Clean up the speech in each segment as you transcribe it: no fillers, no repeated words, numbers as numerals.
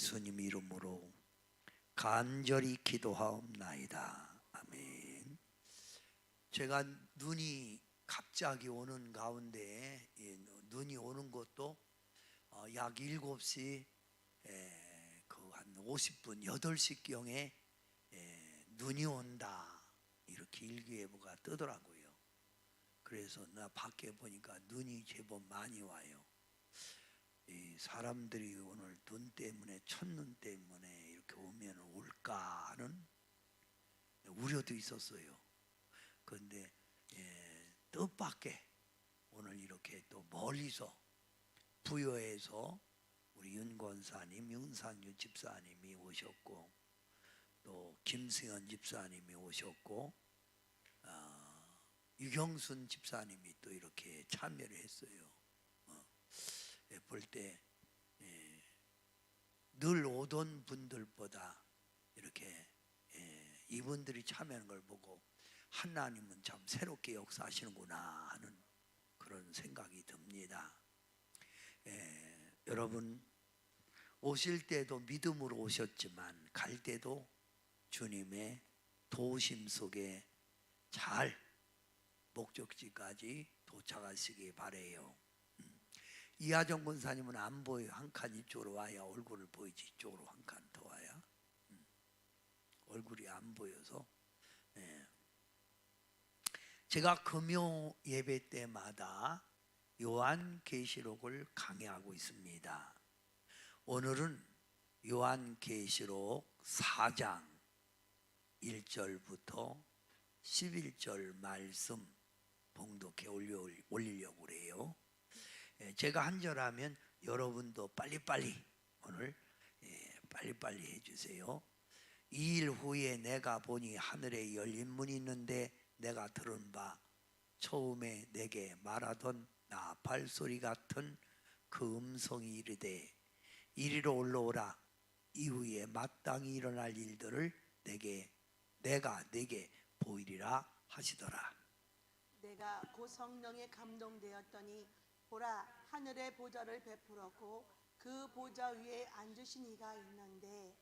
예수님 이름으로 간절히 기도하옵나이다. 아멘. 제가 눈이 갑자기 오는 가운데 눈이 오는 것도 약 7시 한 50분 8시경에 눈이 온다 이렇게 일기예보가 뜨더라고요. 그래서 나 밖에 보니까 눈이 제법 많이 와요. 사람들이 오늘 눈 때문에 첫눈 때문에 이렇게 오면 올까 하는 우려도 있었어요. 그런데 뜻밖의 오늘 이렇게 또 멀리서 부여에서 우리 윤 권사님, 윤상유 집사님이 오셨고 또 김승현 집사님이 오셨고 유경순 집사님이 또 이렇게 참여를 했어요. 볼 때 늘 오던 분들보다 이렇게 이분들이 참여하는 걸 보고 하나님은 참 새롭게 역사하시는구나 하는 그런 생각이 듭니다. 여러분 오실 때도 믿음으로 오셨지만 갈 때도 주님의 도우심 속에 잘 목적지까지 도착하시기 바래요. 이하정 권사님은 안 보여요. 한 칸 이쪽으로 와야 얼굴을 보이지. 이쪽으로 한 칸 더 와야 얼굴이 안 보여서. 제가 금요 예배 때마다 요한계시록을 강의하고 있습니다. 오늘은 요한계시록 4장 1절부터 11절 말씀 봉독해 올리려고 그래요. 제가 한 절 하면 여러분도 빨리빨리 오늘 빨리빨리 해주세요. 2일 후에 내가 보니 하늘에 열린 문이 있는데 내가 들은 바 처음에 내게 말하던 나 발소리 같은 그 음성이 이르되 이리로 올라오라. 이후에 마땅히 일어날 일들을 내가 내게 보이리라 하시더라. 내가 고 성령에 감동되었더니 보라 하늘의 보좌를 베풀었고 그 보좌 위에 앉으신 이가 있는데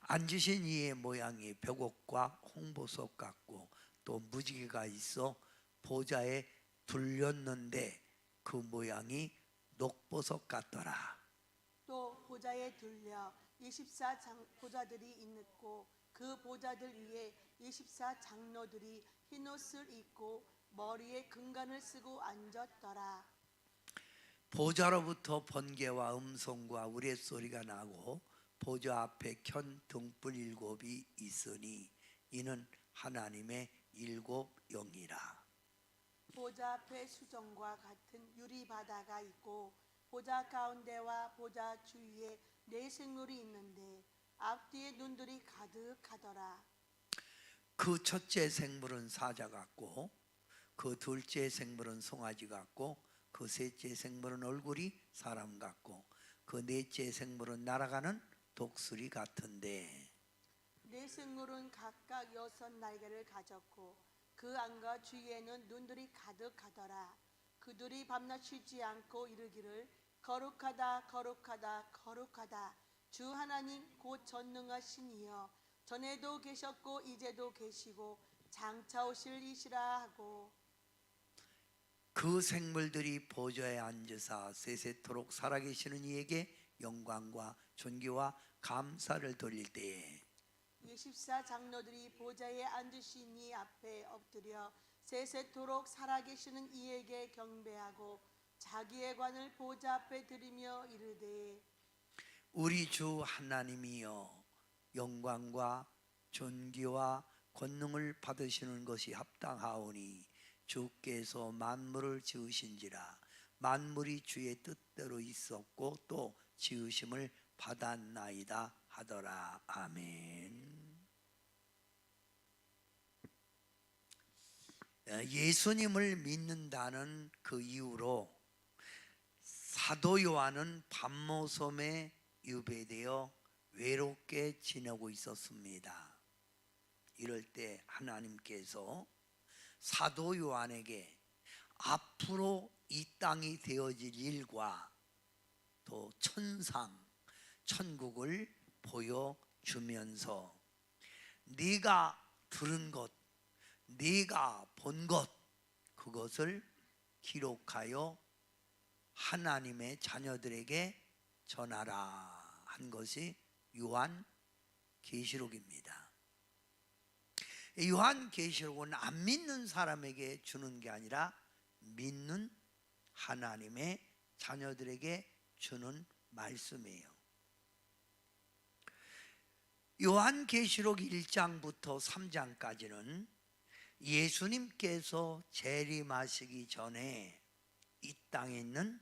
앉으신 이의 모양이 벽옥과 홍보석 같고 또 무지개가 있어 보좌에 둘렸는데 그 모양이 녹보석 같더라. 또 보좌에 둘려 24 보좌들이 있고 그 보좌들 위에 24 장로들이 흰옷을 입고 머리에 금관을 쓰고 앉았더라. 보좌로부터 번개와 음성과 우레소리가 나고 보좌 앞에 켠 등불 7이 있으니 이는 하나님의 7 영이라. 보좌 앞에 수정과 같은 유리 바다가 있고 보좌 가운데와 보좌 주위에 4 생물이 있는데 앞뒤에 눈들이 가득하더라. 그 첫째 생물은 사자 같고 그 둘째 생물은 송아지 같고 그 셋째 생물은 얼굴이 사람 같고 그 넷째 생물은 날아가는 독수리 같은데 4 생물은 각각 6 날개를 가졌고 그 안과 주위에는 눈들이 가득하더라. 그들이 밤낮 쉬지 않고 이르기를 거룩하다 거룩하다 거룩하다 주 하나님 곧 전능하신 이여 전에도 계셨고 이제도 계시고 장차 오실 이시라 하고 그 생물들이 보좌에 앉으사 세세토록 살아계시는 이에게 영광과 존귀와 감사를 돌릴 때에 24 장로들이 보좌에 앉으신 이 앞에 엎드려 세세토록 살아계시는 이에게 경배하고 자기의 관을 보좌 앞에 드리며 이르되 우리 주 하나님이여 영광과 존귀와 권능을 받으시는 것이 합당하오니 주께서 만물을 지으신지라 만물이 주의 뜻대로 있었고 또 지으심을 받았나이다 하더라. 아멘. 예수님을 믿는다는 그 이유로 사도 요한은 밤모섬에 유배되어 외롭게 지내고 있었습니다. 이럴 때 하나님께서 사도 요한에게 앞으로 이 땅이 되어질 일과 또 천국을 보여주면서 네가 들은 것, 네가 본 것, 그것을 기록하여 하나님의 자녀들에게 전하라 한 것이 요한계시록입니다. 요한계시록은 안 믿는 사람에게 주는 게 아니라 믿는 하나님의 자녀들에게 주는 말씀이에요. 요한계시록 1장부터 3장까지는 예수님께서 재림하시기 전에 이 땅에 있는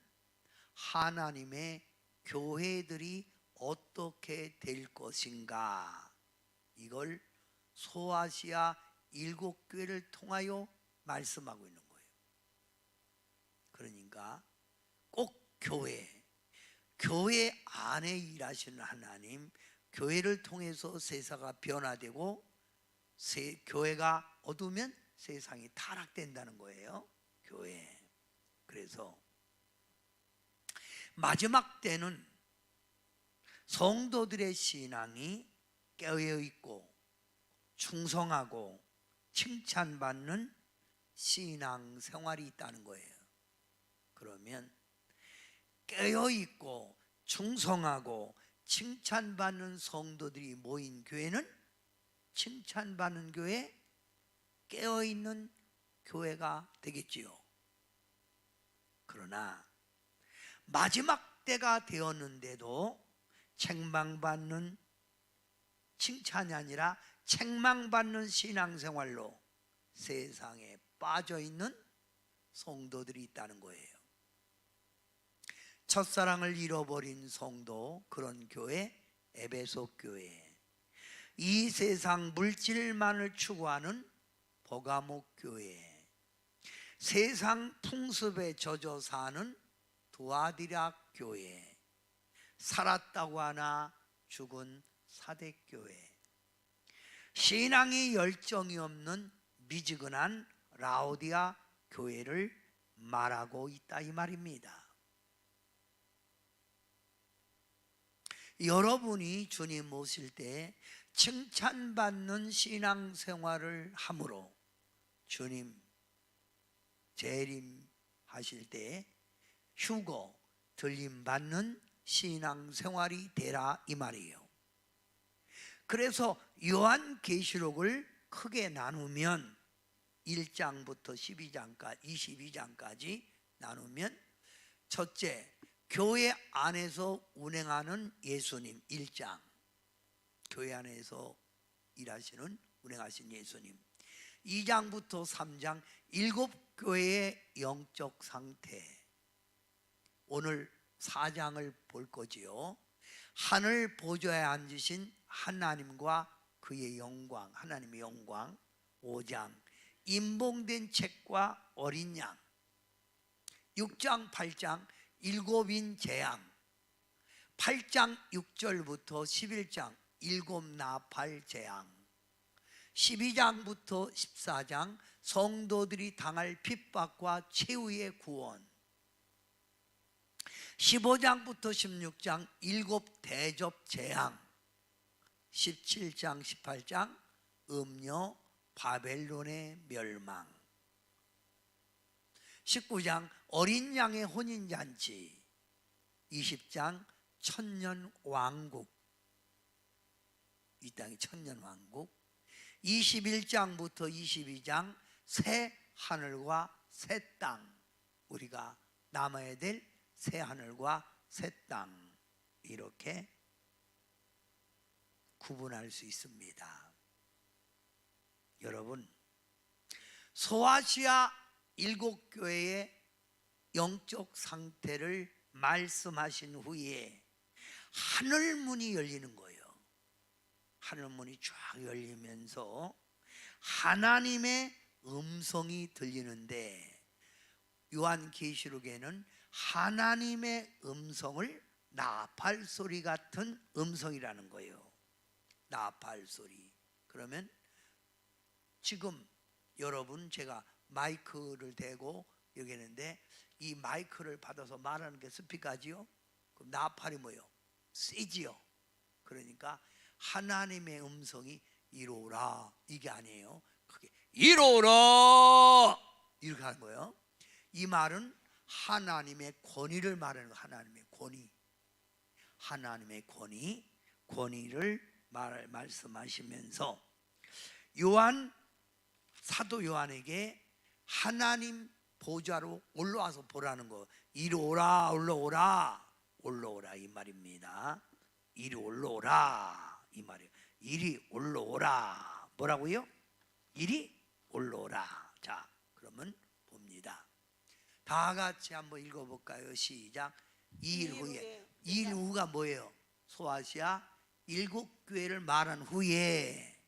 하나님의 교회들이 어떻게 될 것인가, 이걸 소아시아 7교회를 통하여 말씀하고 있는 거예요. 그러니까 꼭 교회 안에 일하시는 하나님, 교회를 통해서 세상가 변화되고 교회가 어두우면 세상이 타락된다는 거예요. 교회. 그래서 마지막 때는 성도들의 신앙이 깨어있고 충성하고 칭찬받는 신앙 생활이 있다는 거예요. 그러면 깨어있고 충성하고 칭찬받는 성도들이 모인 교회는 칭찬받는 교회, 깨어있는 교회가 되겠지요. 그러나 마지막 때가 되었는데도 책망받는, 칭찬이 아니라 책망받는 신앙생활로 세상에 빠져있는 성도들이 있다는 거예요. 첫사랑을 잃어버린 성도, 그런 교회, 에베소 교회. 이 세상 물질만을 추구하는 버가모 교회. 세상 풍습에 젖어 사는 두아디라 교회. 살았다고 하나 죽은 사대교회. 신앙이 열정이 없는 미지근한 라오디아 교회를 말하고 있다 이 말입니다. 여러분이 주님 모실 때 칭찬받는 신앙생활을 함으로 주님 재림하실 때 휴거 들림받는 신앙생활이 되라 이 말이에요. 그래서 요한계시록을 크게 나누면 1장부터 22장까지 나누면, 첫째, 교회 안에서 운행하는 예수님 1장, 교회 안에서 운행하신 예수님. 2장부터 3장 7교회의 영적 상태. 오늘 4장을 볼 거지요. 하늘 보좌에 앉으신 하나님과 그의 영광, 하나님의 영광. 5장 임봉된 책과 어린 양. 6장 8장 일곱인 재앙. 8장 6절부터 11장 일곱 나팔 재앙. 12장부터 14장 성도들이 당할 핍박과 최후의 구원. 15장부터 16장 일곱 대접 재앙. 17장 18장 음녀 바벨론의 멸망. 19장 어린 양의 혼인잔치. 20장 천년 왕국, 이 땅이 천년 왕국. 21장부터 22장 새 하늘과 새 땅, 우리가 남아야 될 새 하늘과 새 땅, 이렇게 구분할 수 있습니다. 여러분, 소아시아 7교회의 영적 상태를 말씀하신 후에 하늘문이 열리는 거예요. 하늘문이 쫙 열리면서 하나님의 음성이 들리는데, 요한계시록에는 하나님의 음성을 나팔 소리 같은 음성이라는 거예요. 나팔 소리. 그러면 지금 여러분, 제가 마이크를 대고 여기 있는데 이 마이크를 받아서 말하는 게 스피커지요. 그 그럼 나팔이 뭐요? 세지요. 그러니까 하나님의 음성이 이로라 이게 아니에요. 그게 이로라 이렇게 하는 거예요. 이 말은 하나님의 권위를 말하는 거예요. 하나님의 권위, 하나님의 권위를 말씀하시면서 사도 요한에게 하나님 보좌로 올라와서 보라는 거. 이리 오라, 올라오라 이 말입니다. 이리 올라오라 이 말이에요. 이리 올라오라. 뭐라고요? 이리 올라오라. 자, 그러면 봅니다. 다 같이 한번 읽어볼까요? 시작. 이 일 후가 뭐예요? 소아시아 7교회를 말한 후에,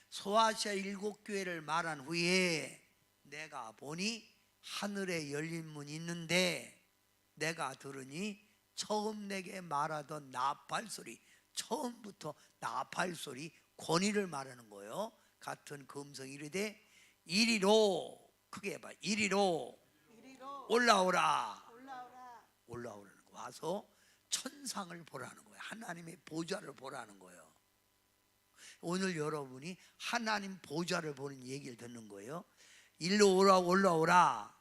소아시아 7교회를 말한 후에 내가 보니 하늘에 열린 문이 있는데 내가 들으니 처음 내게 말하던 나팔 소리, 처음부터 나팔 소리, 권위를 말하는 거예요. 같은 금성이 이르되 이리로, 크게 해봐, 이리로 올라오라. 올라오라는 거. 와서 천상을 보라는 거예요. 하나님의 보좌를 보라는 거예요. 오늘 여러분이 하나님 보좌를 보는 얘기를 듣는 거예요. 일로 오라, 올라오라.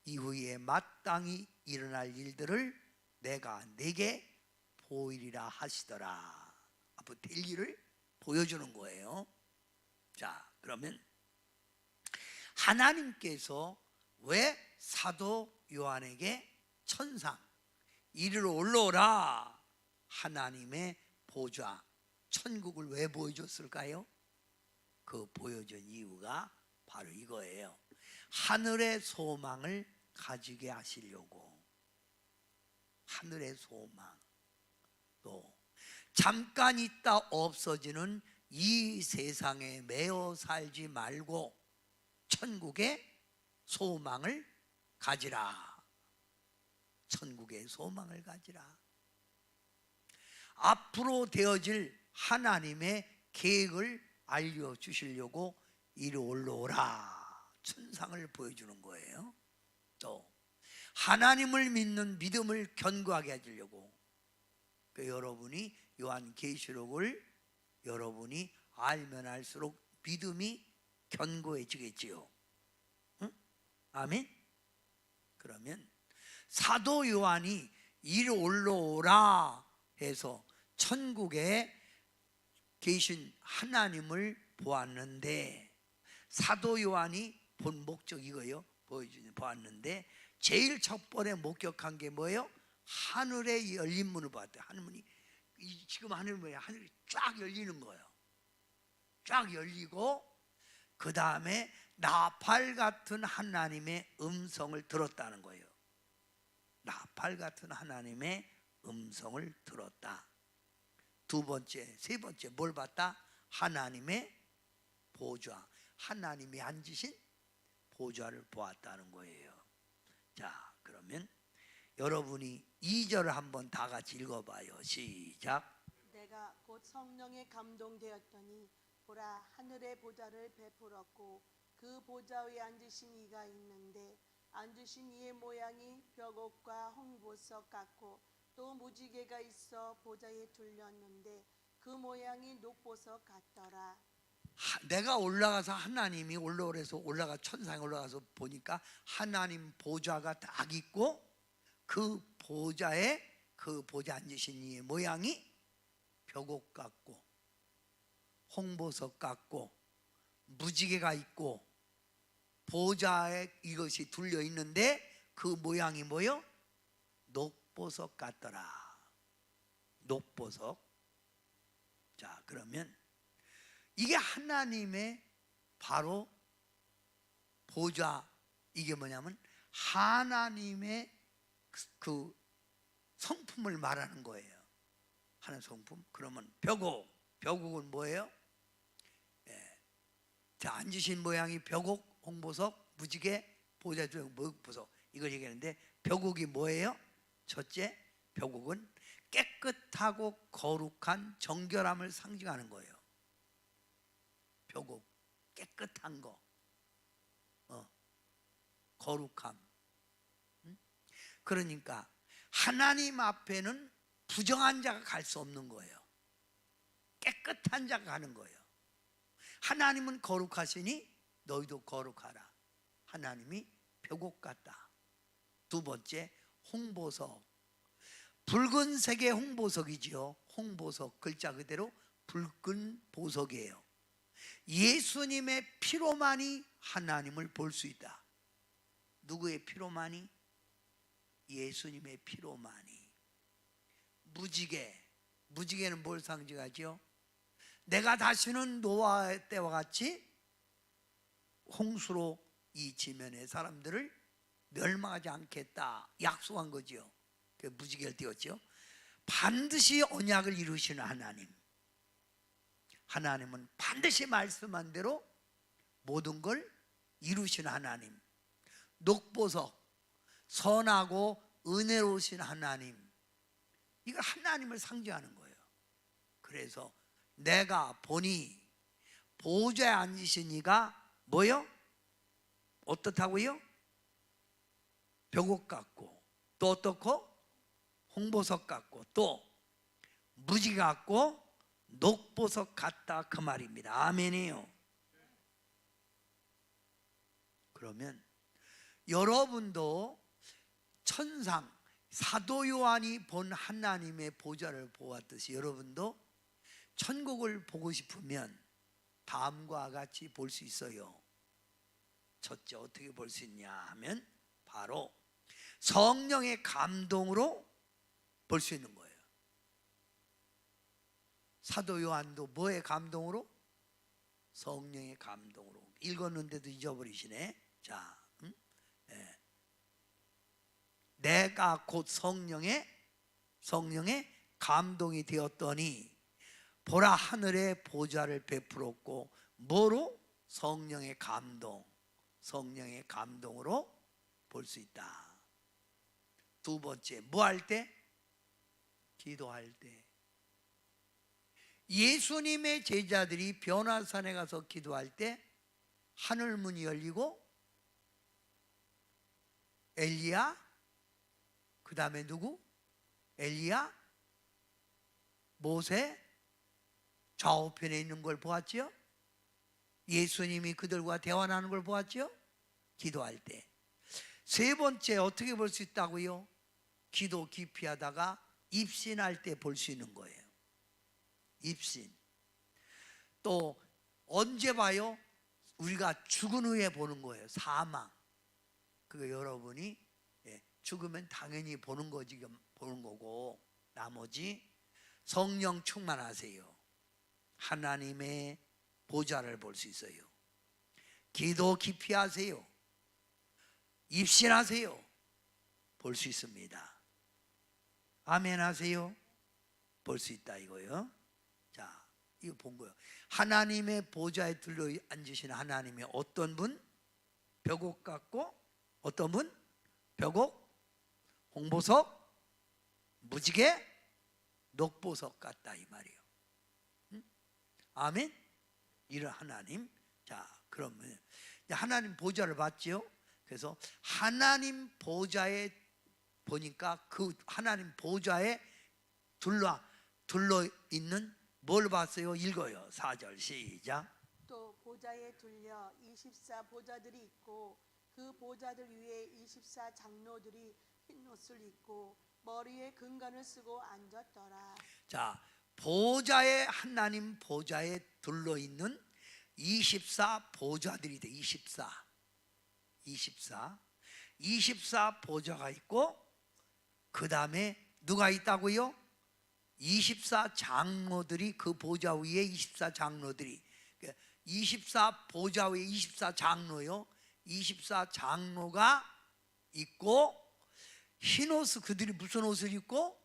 이후에 마땅히 일어날 일들을 내가 네게 보이리라 하시더라. 앞으로 될 일을 보여주는 거예요. 자, 그러면 하나님께서 왜 사도 요한에게 천상, 이리로 올라오라, 하나님의 보좌, 천국을 왜 보여줬을까요? 그 보여준 이유가 바로 이거예요. 하늘의 소망을 가지게 하시려고. 하늘의 소망, 또 잠깐 있다 없어지는 이 세상에 매여 살지 말고 천국의 소망을 가지라. 천국의 소망을 가지라. 앞으로 되어질 하나님의 계획을 알려주시려고 이리 올라오라, 천상을 보여주는 거예요. 또 하나님을 믿는 믿음을 견고하게 해주려고. 여러분이 요한계시록을 여러분이 알면 알수록 믿음이 견고해지겠지요. 응? 아멘. 그러면 사도 요한이 이리 올라오라 해서 천국에 계신 하나님을 보았는데, 사도 요한이 본 목적 이거요. 보았는데 제일 첫 번에 목격한 게 뭐예요? 하늘의 열린 문을 봤대요. 하늘문이 지금 하늘 뭐예요? 하늘이 쫙 열리는 거예요. 쫙 열리고 그 다음에 나팔 같은 하나님의 음성을 들었다는 거예요. 나팔 같은 하나님의 음성을 들었다. 두 번째, 세 번째 뭘 봤다? 하나님의 보좌, 하나님이 앉으신 보좌를 보았다는 거예요. 자, 그러면 여러분이 2절을 한번 다 같이 읽어봐요. 시작. 내가 곧 성령에 감동되었더니 보라, 하늘의 보좌를 베풀었고 그 보좌 위에 앉으신 이가 있는데 앉으신 이의 모양이 벽옥과 홍보석 같고 또 무지개가 있어 보좌에 둘렸는데 그 모양이 녹보석 같더라. 내가 올라가서 하나님이 올라오래서 올라가 천상에 올라가서 보니까 하나님 보좌가 딱 있고 그 보좌에 그 보좌 앉으신 이의 모양이 벽옥 같고 홍보석 같고 무지개가 있고 보좌에 이것이 둘려 있는데 그 모양이 뭐요? 녹보석 같더라. 녹보석. 자, 그러면 이게 하나님의 바로 보좌, 이게 뭐냐면 하나님의 그 성품을 말하는 거예요. 하나님 성품. 그러면 벽옥은 뭐예요? 자, 앉으신 모양이 벽옥, 홍보석, 무지개, 보좌 중 보석, 이걸 얘기하는데 벽옥이 뭐예요? 첫째, 벽옥은 깨끗하고 거룩한 정결함을 상징하는 거예요. 벽옥, 깨끗한 거, 거룩함. 그러니까 하나님 앞에는 부정한 자가 갈 수 없는 거예요. 깨끗한 자가 가는 거예요. 하나님은 거룩하시니 너희도 거룩하라. 하나님이 벽옥 같다. 두 번째, 홍보석. 붉은색의 홍보석이지요. 홍보석, 글자 그대로 붉은 보석이에요. 예수님의 피로만이 하나님을 볼 수 있다. 누구의 피로만이? 예수님의 피로만이. 무지개, 무지개는 뭘 상징하죠? 내가 다시는 노아 때와 같이 홍수로 이 지면의 사람들을 멸망하지 않겠다 약속한 거지요. 그 무지개를 띄웠죠. 반드시 언약을 이루시는 하나님. 하나님은 반드시 말씀한 대로 모든 걸 이루시는 하나님. 녹보석, 선하고 은혜로우신 하나님. 이걸 하나님을 상징하는 거예요. 그래서 내가 보니 보좌에 앉으신 이가 뭐요? 어떻다고요? 벽옥 같고, 또 어떻고? 홍보석 같고, 또 무지개 같고 녹보석 같다, 그 말입니다. 아멘이요. 그러면 여러분도 천상 사도 요한이 본 하나님의 보좌를 보았듯이 여러분도 천국을 보고 싶으면 다음과 같이 볼 수 있어요. 첫째, 어떻게 볼 수 있냐 하면 바로 성령의 감동으로 볼 수 있는 거예요. 사도 요한도 뭐의 감동으로? 성령의 감동으로. 읽었는데도 잊어버리시네. 자, 내가 곧 성령의 감동이 되었더니 보라, 하늘의 보좌를 베풀었고, 뭐로? 성령의 감동. 성령의 감동으로 볼 수 있다. 두 번째, 뭐 할 때? 기도할 때. 예수님의 제자들이 변화산에 가서 기도할 때 하늘 문이 열리고 엘리야, 그 다음에 누구? 엘리야, 모세, 좌우편에 있는 걸 보았죠? 예수님이 그들과 대화하는 걸 보았죠? 기도할 때. 세 번째, 어떻게 볼 수 있다고요? 기도 깊이 하다가 입신할 때 볼 수 있는 거예요. 입신. 또 언제 봐요? 우리가 죽은 후에 보는 거예요. 사망. 그거 여러분이 죽으면 당연히 보는 거고, 나머지 성령 충만하세요. 하나님의 보좌를 볼 수 있어요. 기도 깊이 하세요. 입신하세요. 볼 수 있습니다. 아멘 하세요. 볼 수 있다 이거요. 자, 이거 본 거예요. 하나님의 보좌에 들러 앉으신 하나님의 어떤 분? 벽옥 같고, 어떤 분? 벽옥, 홍보석, 무지개, 녹보석 같다 이 말이에요. 아멘. 이런 하나님. 자, 그러면 하나님 보좌를 봤죠. 그래서 하나님 보좌에 보니까 그 하나님 보좌에 둘러 있는 뭘 봤어요? 읽어요. 4절 시작. 또 보좌에 둘려 24 보좌들이 있고 그 보좌들 위에 24 장로들이 흰 옷을 입고 머리에 금관을 쓰고 앉았더라. 자, 보좌에, 하나님 보좌에 둘러 있는 24 보좌들이 돼. 24 보좌가 있고, 그 다음에 누가 있다고요? 24 장로들이, 그 보좌 위에 24 장로들이, 24 보좌 위에 24 장로요. 24 장로가 있고, 흰 옷을, 그들이 무슨 옷을 입고?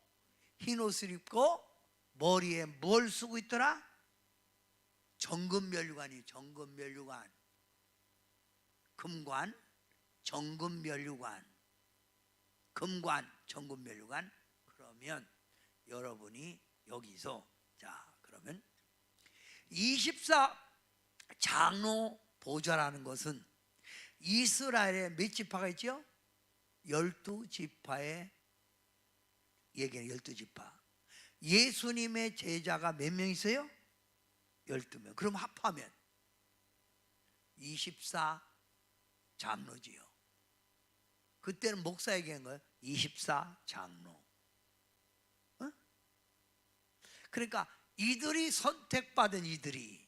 흰 옷을 입고 머리에 뭘 쓰고 있더라? 정금면류관이에요. 정금면류관. 금관, 정금면류관. 금관, 정금면류관. 그러면 여러분이 여기서, 자, 그러면 24 장로 보좌라는 것은 이스라엘에 몇 지파가 있죠? 12지파의 얘기는 12지파. 예수님의 제자가 몇 명 있어요? 12명. 그럼 합하면 24 장로지요. 그때는 목사 얘기한 거예요. 24 장로. 어? 그러니까 이들이 선택받은 이들이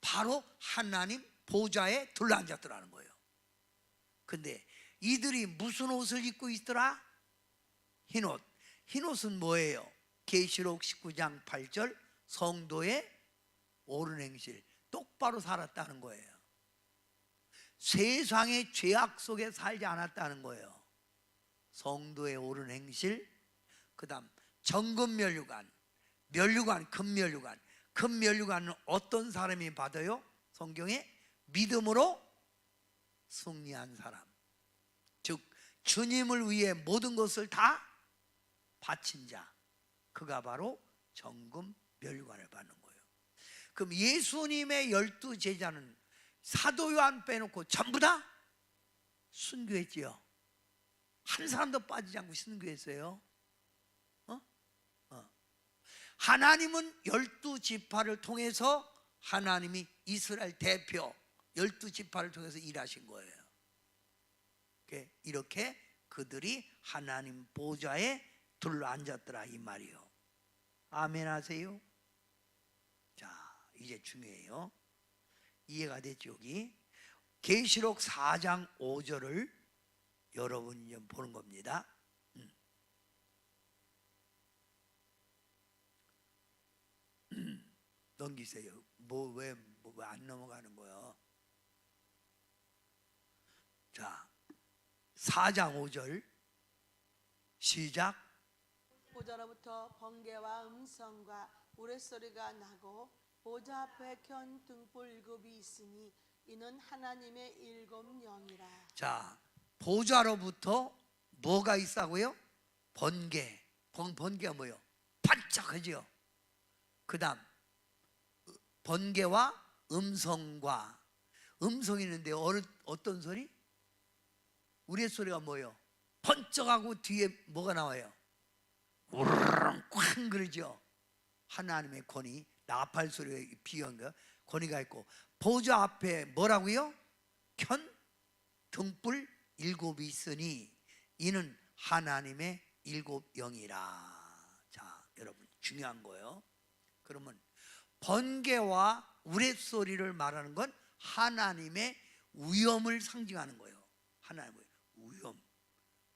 바로 하나님 보좌에 둘러앉았더라는 거예요. 근데 이들이 무슨 옷을 입고 있더라? 흰옷. 흰옷은 뭐예요? 계시록 19장 8절 성도의 옳은 행실, 똑바로 살았다는 거예요. 세상의 죄악 속에 살지 않았다는 거예요. 성도의 옳은 행실, 그 다음 정금 면류관, 면류관, 금면류관. 금면류관은 어떤 사람이 받아요? 성경에 믿음으로 승리한 사람, 즉 주님을 위해 모든 것을 다 바친 자, 그가 바로 정금 면류관을 받는 거예요. 그럼 예수님의 12 제자는 사도 요한 빼놓고 전부 다 순교했지요. 한 사람도 빠지지 않고 순교했어요. 하나님은 12지파를 통해서 하나님이 이스라엘 대표 12지파를 통해서 일하신 거예요. 이렇게 그들이 하나님 보좌에 둘러앉았더라 이 말이요. 아멘 하세요. 자, 이제 중요해요. 이해가 됐죠? 여기 계시록 4장 5절을 여러분이 좀 보는 겁니다. 넘기세요. 왜 안 넘어가는 거예요? 자, 4장 5절 시작. 보좌로부터 번개와 음성과 우레소리가 나고 보좌 앞에 켠 등불 7이 있으니 이는 하나님의 7 영이라. 자, 보좌로부터 뭐가 있다고요? 번개. 번개가 뭐예요? 반짝하죠. 그 다음 번개와 음성과, 음성이 있는데 어떤 소리? 우리의 소리가 뭐예요? 번쩍하고 뒤에 뭐가 나와요? 우르릉 쾅 그러죠. 하나님의 권위, 나팔 소리가 비유한 거, 권위가 있고, 보좌 앞에 뭐라고요? 켠 등불 7이 있으니 이는 하나님의 7 영이라. 자, 여러분 중요한 거예요. 그러면 번개와 우레소리를 말하는 건 하나님의 위엄을 상징하는 거예요. 하나님의 위엄,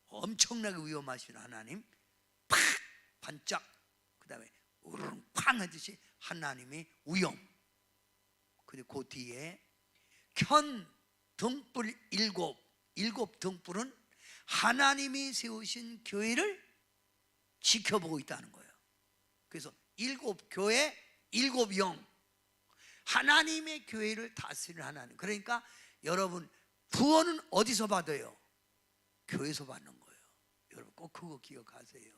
엄청나게 위엄하신 하나님, 팍 반짝, 그 다음에 우르릉 쾅 하듯이 하나님의 위엄. 근데 그 뒤에 켠 등불 7, 7 등불은 하나님이 세우신 교회를 지켜보고 있다는 거예요. 그래서 7 교회, 7 영, 하나님의 교회를 다스리는 하나님. 그러니까 여러분 구원은 어디서 받아요? 교회에서 받는 거예요. 여러분 꼭 그거 기억하세요.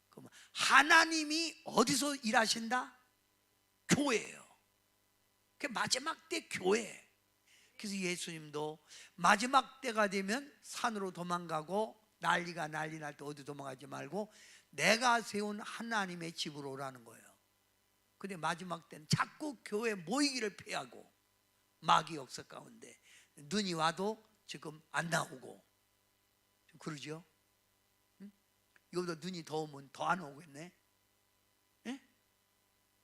그럼 하나님이 어디서 일하신다? 교회예요. 그 마지막 때 교회. 그래서 예수님도 마지막 때가 되면 산으로 도망가고 난리 날 때 어디 도망가지 말고 내가 세운 하나님의 집으로 오라는 거예요. 근데 마지막 때는 자꾸 교회 모이기를 피하고 마귀 역사 가운데 눈이 와도 지금 안 나오고 그러죠. 이거보다 눈이 더우면 더 안 오겠네.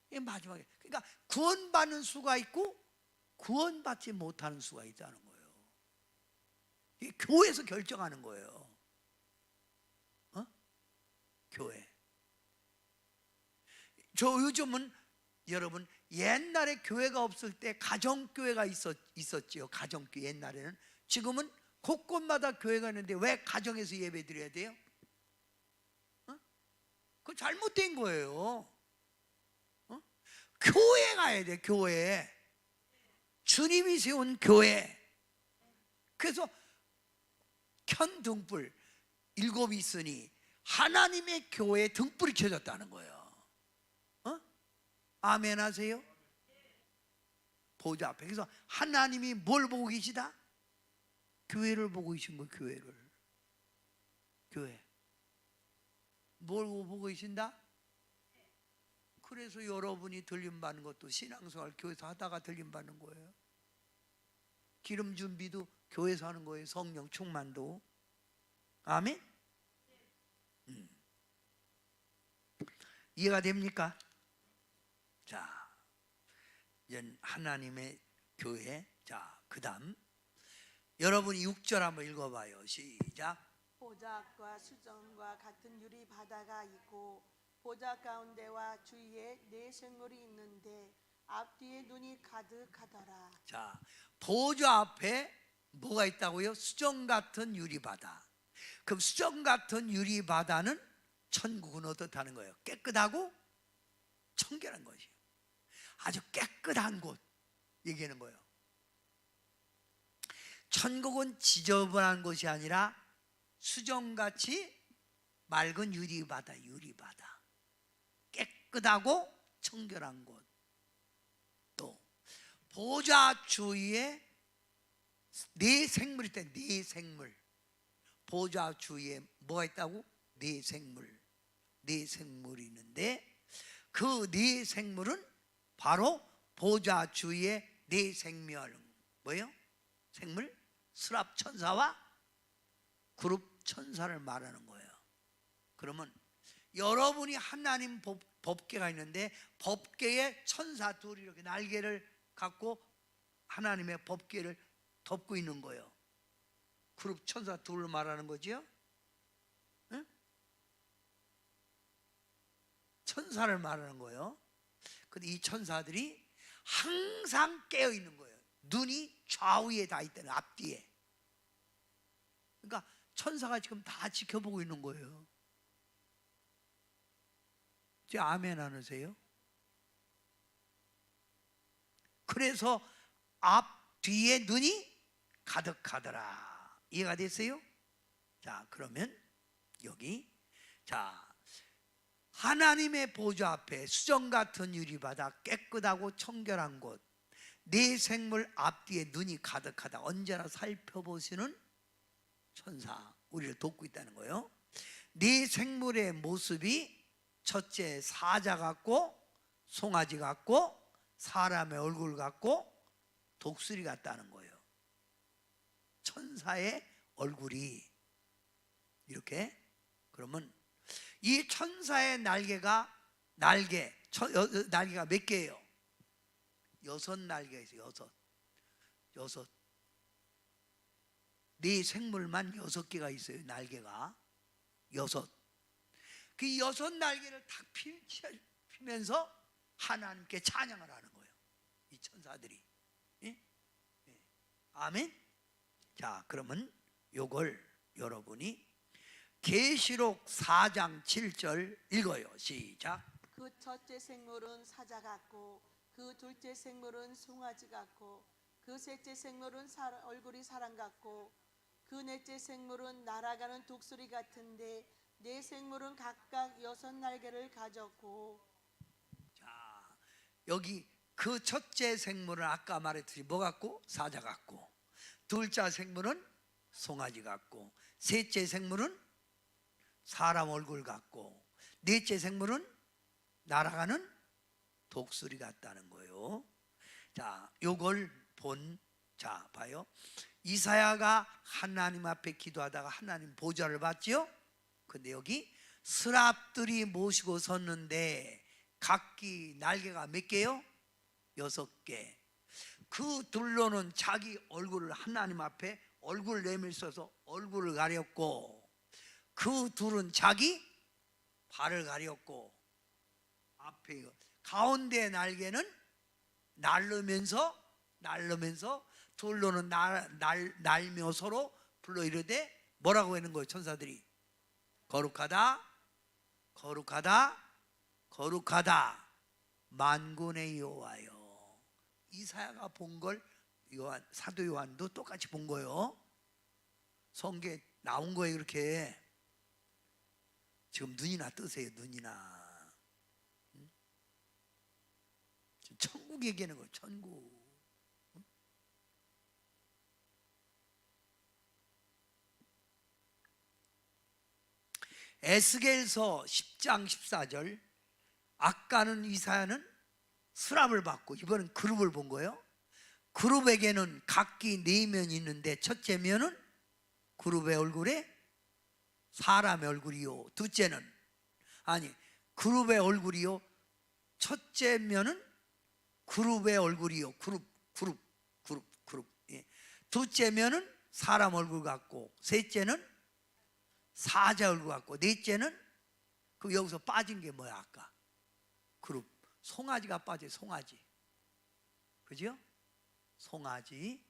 이게 마지막에, 그러니까 구원받는 수가 있고 구원받지 못하는 수가 있다는 거예요. 이게 교회에서 결정하는 거예요. 교회. 저 요즘은 여러분 옛날에 교회가 없을 때 가정교회가 있었지요. 가정교회 옛날에는. 지금은 곳곳마다 교회가 있는데 왜 가정에서 예배 드려야 돼요? 그거 잘못된 거예요. 교회 가야 돼. 교회. 주님이 세운 교회. 그래서 켠 등불 7이 있으니 하나님의 교회에 등불이 켜졌다는 거예요. 아멘 하세요? 보좌 앞에. 그래서 하나님이 뭘 보고 계시다? 교회를 보고 계신 거예요. 교회를. 교회. 뭘 보고 계신다? 그래서 여러분이 들림받는 것도 신앙생활 교회에서 하다가 들림받는 거예요. 기름 준비도 교회에서 하는 거예요. 성령 충만도. 아멘? 이해가 됩니까? 자, 이제 하나님의 교회. 자, 그 다음 여러분이 6절 한번 읽어봐요. 시작. 보좌과 수정과 같은 유리 바다가 있고 보좌 가운데와 주위에 네 생물이 있는데 앞뒤에 눈이 가득하더라. 자, 보좌 앞에 뭐가 있다고요? 수정 같은 유리 바다. 그럼 수정 같은 유리 바다는 천국은 어떻다는 거예요? 깨끗하고 청결한 것이에요. 아주 깨끗한 곳 얘기하는 거예요. 천국은 지저분한 곳이 아니라 수정같이 맑은 유리바다, 유리바다. 깨끗하고 청결한 곳. 또 보좌 주위에 네 생물이 있다. 네 생물. 보좌 주위에 뭐가 있다고? 네 생물. 네 생물이 있는데 그 네 생물은 바로 보좌 주위에 네 생명. 뭐예요? 생물? 수랍 천사와 그룹 천사를 말하는 거예요. 그러면 여러분이 하나님 법궤가 있는데 법궤에 천사 둘이 이렇게 날개를 갖고 하나님의 법궤를 덮고 있는 거예요. 그룹 천사 둘을 말하는 거지요. 응? 천사를 말하는 거예요. 근데 이 천사들이 항상 깨어 있는 거예요. 눈이 좌우에 다 있다는, 앞뒤에. 그러니까 천사가 지금 다 지켜보고 있는 거예요. 이제 아멘 안 하세요? 그래서 앞뒤에 눈이 가득하더라. 이해가 됐어요? 자, 그러면 여기 자, 하나님의 보좌 앞에 수정 같은 유리바다, 깨끗하고 청결한 곳, 네 생물 앞뒤에 눈이 가득하다. 언제나 살펴보시는 천사, 우리를 돕고 있다는 거예요. 네 생물의 모습이 첫째 사자 같고 송아지 같고 사람의 얼굴 같고 독수리 같다는 거예요. 천사의 얼굴이 이렇게. 그러면 이 천사의 날개가 날개가 몇 개예요? 6날개가 있어요. 6. 네 생물만 6개가 있어요. 날개가 6. 그 6날개를 탁 피면서 하나님께 찬양을 하는 거예요. 이 천사들이. 예? 예. 아멘. 자, 그러면 요걸 여러분이 계시록 4장 7절 읽어요. 시작. 그 첫째 생물은 사자 같고 그 둘째 생물은 송아지 같고 그 셋째 생물은 얼굴이 사람 같고 그 넷째 생물은 날아가는 독수리 같은데 네 생물은 각각 6날개를 가졌고. 자, 여기 그 첫째 생물은 아까 말했듯이 뭐 같고? 사자 같고, 둘째 생물은 송아지 같고, 셋째 생물은 사람 얼굴 같고, 넷째 생물은 날아가는 독수리 같다는 거예요. 자, 요걸 자, 봐요. 이사야가 하나님 앞에 기도하다가 하나님 보좌를 봤지요. 근데 여기 스랍들이 모시고 섰는데 각기 날개가 몇 개요? 6개. 그 둘로는 자기 얼굴을 하나님 앞에 얼굴 내밀어서 얼굴을 가렸고, 그 둘은 자기 발을 가렸고, 앞에 가운데 날개는 날르면서 둘로는 날며 서로 불러 이르되 뭐라고 하는 거예요? 천사들이 거룩하다, 거룩하다, 거룩하다 만군의 여호와여. 이사야가 본 걸 사도 요한도 똑같이 본 거예요. 성경에 나온 거예요. 그렇게. 지금 눈이나 뜨세요. 눈이나. 지금 천국 얘기하는 거예요. 천국. 에스겔서 10장 14절, 아까는 이사야는 스랍을 받고 이번엔 그룹을 본 거예요. 그룹에게는 각기 4면이 있는데 첫째 면은 그룹의 얼굴에 사람의 얼굴이요, 둘째는 그룹의 얼굴이요, 첫째 면은 그룹의 얼굴이요, 그룹. 예. 둘째 면은 사람 얼굴 같고, 셋째는 사자 얼굴 같고, 넷째는 그 여기서 빠진 게 뭐야? 아까 그룹 송아지가 빠져. 송아지, 그죠? 송아지.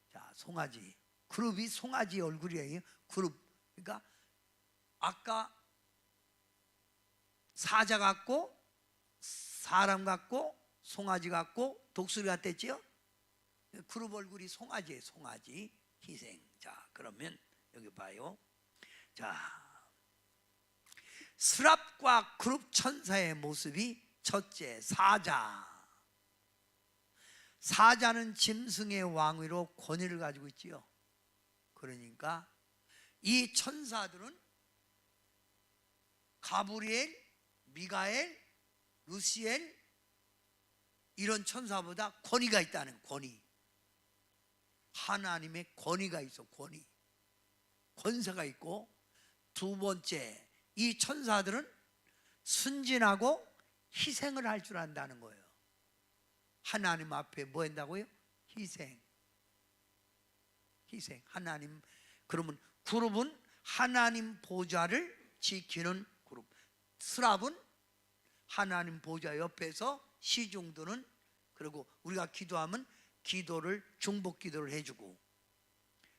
자, 송아지 그룹이 송아지 얼굴이에요. 그룹. 그러니까 아까 사자 같고 사람 같고 송아지 같고 독수리 같댔지요? 그룹 얼굴이 송아지예요. 송아지. 희생. 자, 그러면 여기 봐요. 자, 스랍과 그룹 천사의 모습이 첫째, 사자. 사자는 짐승의 왕위로 권위를 가지고 있지요. 그러니까 이 천사들은 가브리엘, 미가엘, 루시엘 이런 천사보다 권위가 있다는, 권위. 하나님의 권위가 있어. 권세가 있고, 두 번째, 이 천사들은 순진하고 희생을 할 줄 안다는 거예요. 하나님 앞에 뭐 한다고요? 희생. 하나님. 그러면 그룹은 하나님 보좌를 지키는 그룹. 스랍은 하나님 보좌 옆에서 시중드는, 그리고 우리가 기도하면 기도를, 중복 기도를 해주고,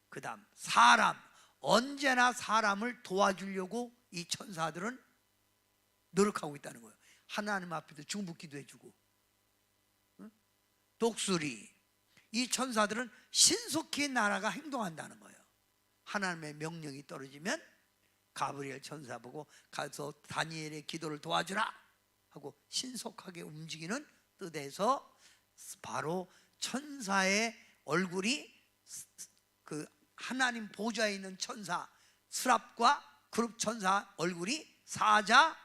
그 다음 사람, 언제나 사람을 도와주려고 이 천사들은 노력하고 있다는 거예요. 하나님 앞에도 중복 기도해주고. 독수리, 이 천사들은 신속히 나라가 행동한다는 거예요. 하나님의 명령이 떨어지면 가브리엘 천사 보고 가서 다니엘의 기도를 도와주라 하고 신속하게 움직이는 뜻에서 바로 천사의 얼굴이 그 하나님 보좌에 있는 천사 스랍과 그룹 천사 얼굴이 사자,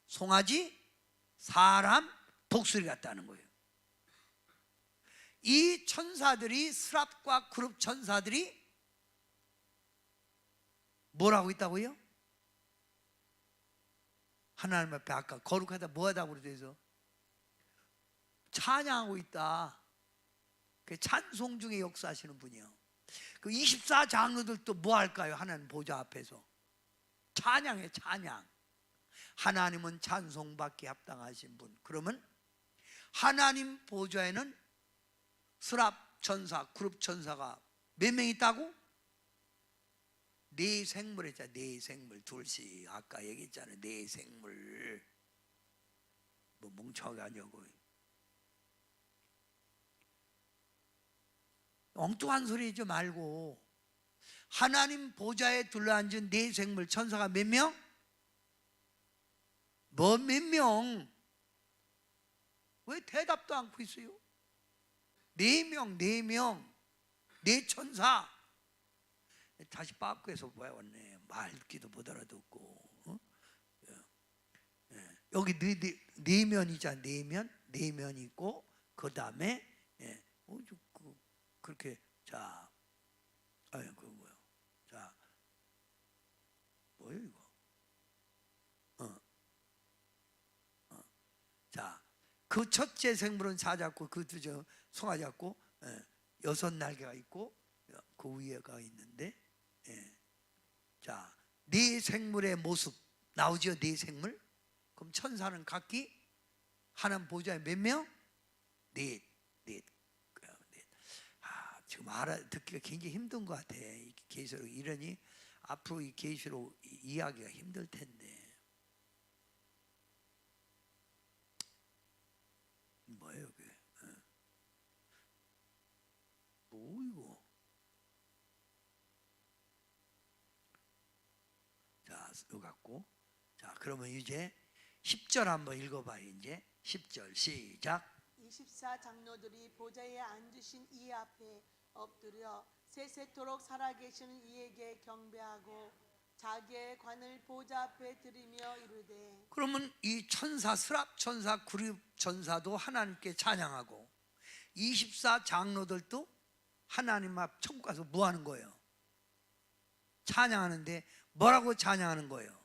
송아지, 사람, 독수리 같다는 거예요. 이 천사들이, 스랍과 그룹 천사들이 뭘 하고 있다고요? 하나님 앞에 아까 거룩하다 뭐하다고 그래서 찬양하고 있다. 그 찬송 중에 역사하시는 분이요. 그 24장로들도 뭐 할까요? 하나님 보좌 앞에서 찬양해. 찬양. 하나님은 찬송받기 합당하신 분. 그러면 하나님 보좌에는 스랍 천사, 그룹 천사가 몇 명 있다고? 4생물 했잖아. 4생물 둘씩. 아까 얘기했잖아. 4생물. 뭐 멍청하게 하냐고. 엉뚱한 소리 하지 말고, 하나님 보좌에 둘러앉은 4생물 천사가 몇 명? 뭐 몇 명? 왜 대답도 않고 있어요? 4명, 4천사. 다시 빠꾸에서 보아왔네. 말 듣기도 못 알아듣고. 여기 네 면이자 4면, 4면 있고, 그 다음에 그렇게. 자, 그 뭐야? 자, 뭐예요 이거? 자, 그 첫째 생물은 사자고, 그 둘째 송아지 같고, 6날개가 있고, 그 위에가 있는데, 자, 4생물의 모습 나오죠. 4생물. 그럼 천사는 각기 하나님 보좌에 몇 명? 넷. 지금 알아듣기가 굉장히 힘든 것 같아. 계시록 이러니 앞으로 이 계시록 이야기가 힘들 텐데. 뭐예요 그게? 뭐 이거? 자, 이거 갖고. 자, 그러면 이제 10절 한번 읽어봐요. 이제 10절 시작. 24장로들이 보좌에 앉으신 이 앞에 엎드려 세세토록 살아계시는 이에게 경배하고 자기의 관을 보좌 앞에 들이며 이르되 그러면 이 천사, 스랍 천사, 구립 천사도 하나님께 찬양하고 24 장로들도 하나님 앞 천국 가서 뭐 하는 거예요? 찬양하는데 뭐라고 찬양하는 거예요?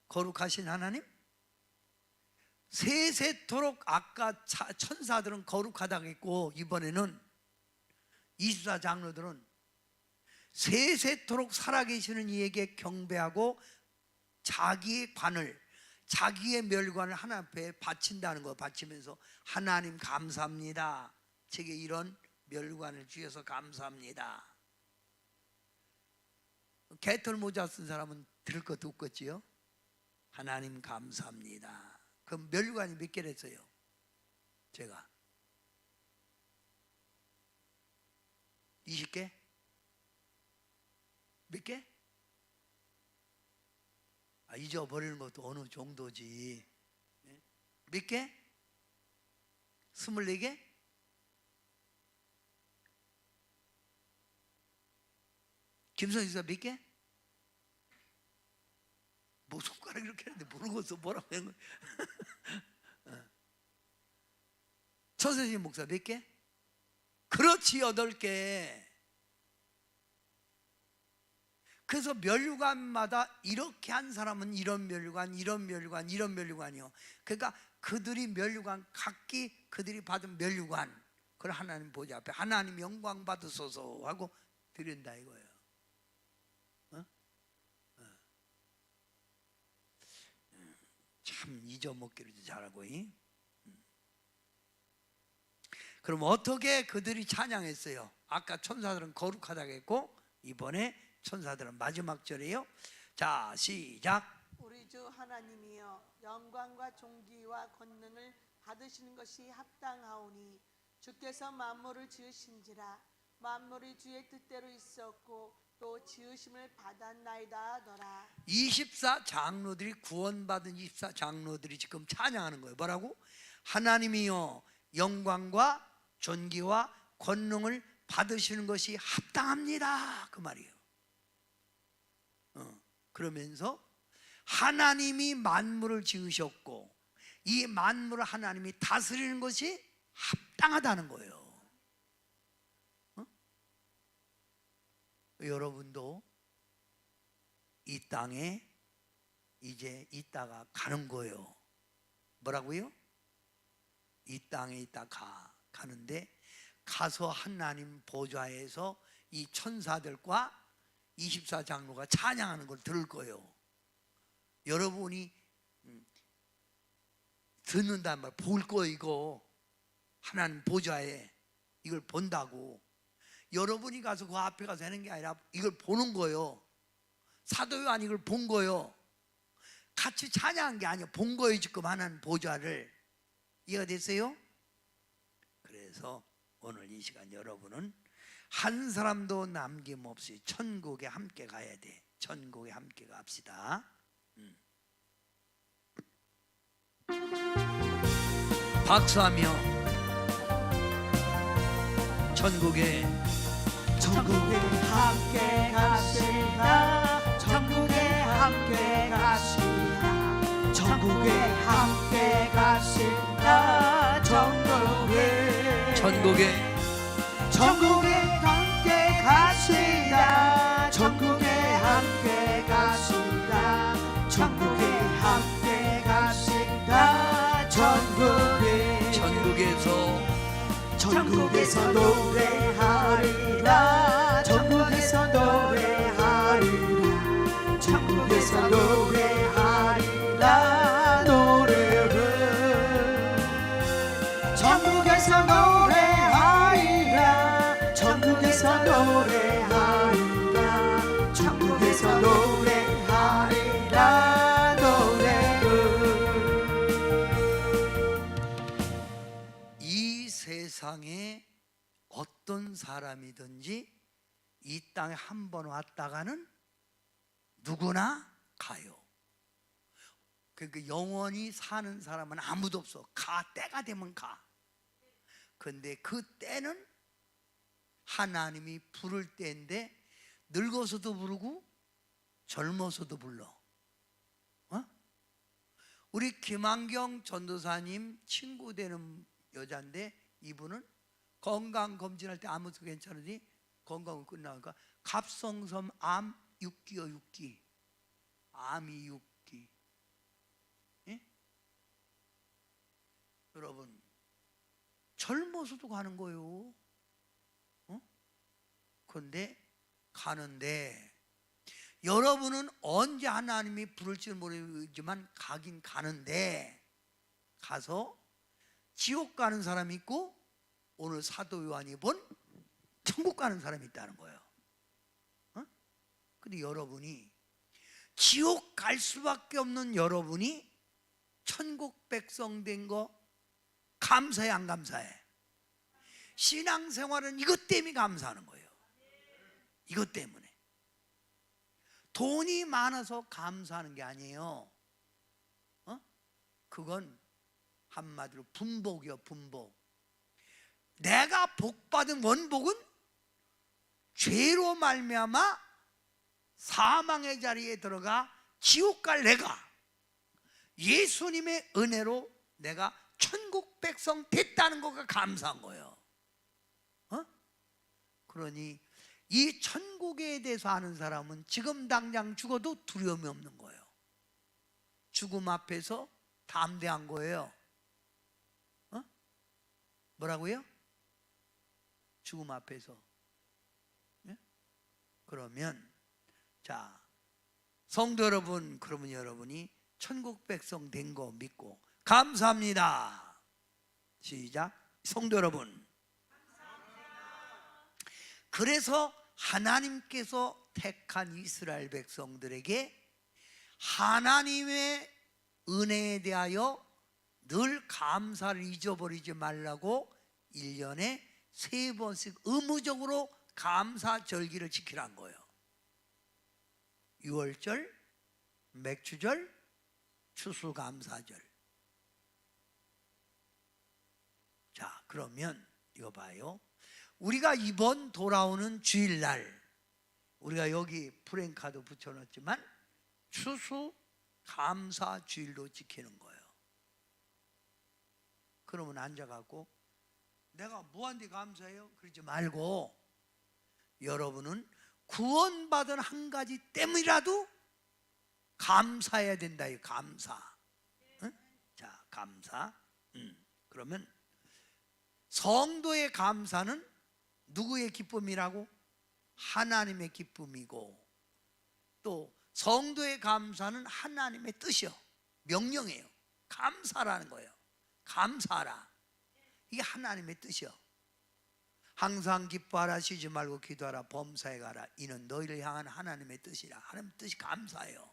거룩하신 하나님? 세세토록 아까 천사들은 거룩하다고 했고 이번에는 24 장로들은 세세토록 살아계시는 이에게 경배하고 자기의 관을, 자기의 멸관을 하나님 앞에 바친다는 거. 바치면서 하나님 감사합니다, 제게 이런 멸관을 주셔서 감사합니다. 개털 모자 쓴 사람은 들을 것도 없겠지요. 하나님 감사합니다. 그럼 멸관이 몇 개랬어요? 제가 20개? 몇 개? 잊어버리는 것도 어느 정도지. 몇 개? 24개? 김성희 씨가 몇 개? 뭐 손가락 이렇게 했는데 모르겠어. 뭐라고 하는 거야? 천선생 목사 몇 개? 그렇지, 8개. 그래서 멸관마다 이렇게 한 사람은 이런 멸관, 이런 멸관, 이런 멸관이요. 그러니까 그들이 멸관, 각기 그들이 받은 멸관, 그걸 하나님 보좌 앞에 하나님 영광 받으소서 하고 드린다 이거예요. 참 잊어먹기를 잘하고. 그럼 어떻게 그들이 찬양했어요? 아까 천사들은 거룩하다고 했고 이번에 천사들은 마지막 절이에요. 자, 시작. 우리 주 하나님이여 영광과 존귀와 권능을 받으시는 것이 합당하오니 주께서 만물을 지으신지라. 만물이 주의 뜻대로 있었고 또 지으심을 받았나이다 하더라. 24 장로들이, 구원받은 24 장로들이 지금 찬양하는 거예요. 뭐라고? 하나님이여 영광과 존귀와 권능을 받으시는 것이 합당합니다, 그 말이에요. 그러면서 하나님이 만물을 지으셨고 이 만물을 하나님이 다스리는 것이 합당하다는 거예요. 여러분도 이 땅에 이제 있다가 가는 거예요. 뭐라고요? 이 땅에 있다가 가는데 가서 하나님 보좌에서 이 천사들과 24 장로가 찬양하는 걸 들을 거예요. 여러분이 듣는단 말, 볼 거예요. 이거 하나님 보좌에 이걸 본다고. 여러분이 가서 그 앞에 가서 하는 게 아니라 이걸 보는 거예요. 사도 요한 이걸 본 거예요. 같이 찬양한 게 아니에요. 본 거예요. 지금 하나님 보좌를. 이해가 됐어요? 그래서 오늘 이 시간 여러분은 한 사람도 남김없이 천국에 함께 가야 돼. 천국에 함께 갑시다. 박수하며 천국에 함께 가시라. 천국에 함께 가시라. 천국에 함께 가시라. 천국에 함께 가시라. 천국에 함께 가시라. 천국에 함께 가시라. 천국에서 노래하리라. 천국에서 노래하리라. 천국에서 노래하리라. 노래를 천국에서 노래하리라. 천국에서 노래하리라. 천국에서 노래하리라. 노래를 이 세상에 어떤 사람이든지 이 땅에 한 번 왔다가는 누구나 가요. 그러니까 영원히 사는 사람은 아무도 없어. 가, 때가 되면 가. 근데 그 때는 하나님이 부를 때인데 늙어서도 부르고 젊어서도 불러. 어? 우리 김한경 전도사님 친구 되는 여자인데, 이분은 건강검진할 때 아무도 괜찮으니 건강은 끝나니까 갑성섬 암 6기요. 6기. 암이 6기. 예? 여러분, 젊어서도 가는 거예요. 그런데 가는데, 여러분은 언제 하나님이 부를지 모르지만 가긴 가는데, 가서 지옥 가는 사람이 있고 오늘 사도 요한이 본 천국 가는 사람이 있다는 거예요. 근데 여러분이 지옥 갈 수밖에 없는 여러분이 천국 백성 된 거 감사해, 안 감사해? 신앙생활은 이것 때문에 감사하는 거예요. 이것 때문에. 돈이 많아서 감사하는 게 아니에요. 그건 한마디로 분복이요, 분복. 내가 복받은 원복은 죄로 말미암아 사망의 자리에 들어가 지옥 갈 내가 예수님의 은혜로 내가 천국 백성 됐다는 거가 감사한 거예요. 그러니 이 천국에 대해서 아는 사람은 지금 당장 죽어도 두려움이 없는 거예요. 죽음 앞에서 담대한 거예요. 뭐라고요? 죽음 앞에서. 예? 그러면 자, 성도 여러분, 그러면 여러분이 천국 백성 된 거 믿고 감사합니다. 시작. 성도 여러분, 그래서 하나님께서 택한 이스라엘 백성들에게 하나님의 은혜에 대하여 늘 감사를 잊어버리지 말라고 1년에 3번씩 의무적으로 감사절기를 지키라는 거예요. 유월절, 맥주절, 추수감사절. 자, 그러면 이거 봐요. 우리가 이번 돌아오는 주일날 우리가 여기 프랭카드 붙여놨지만 추수감사주일로 지키는 거예요. 그러면 앉아갖고 내가 뭐한테 감사해요? 그러지 말고 여러분은 구원받은 한 가지 때문이라도 감사해야 된다. 이 감사. 응? 자, 감사. 그러면 성도의 감사는 누구의 기쁨이라고? 하나님의 기쁨이고, 또 성도의 감사는 하나님의 뜻이요, 명령이에요. 감사라는 거예요. 감사하라. 이게 하나님의 뜻이요. 항상 기뻐하라, 쉬지 말고 기도하라, 범사에 가라. 이는 너희를 향한 하나님의 뜻이라. 하나님의 뜻이 감사해요.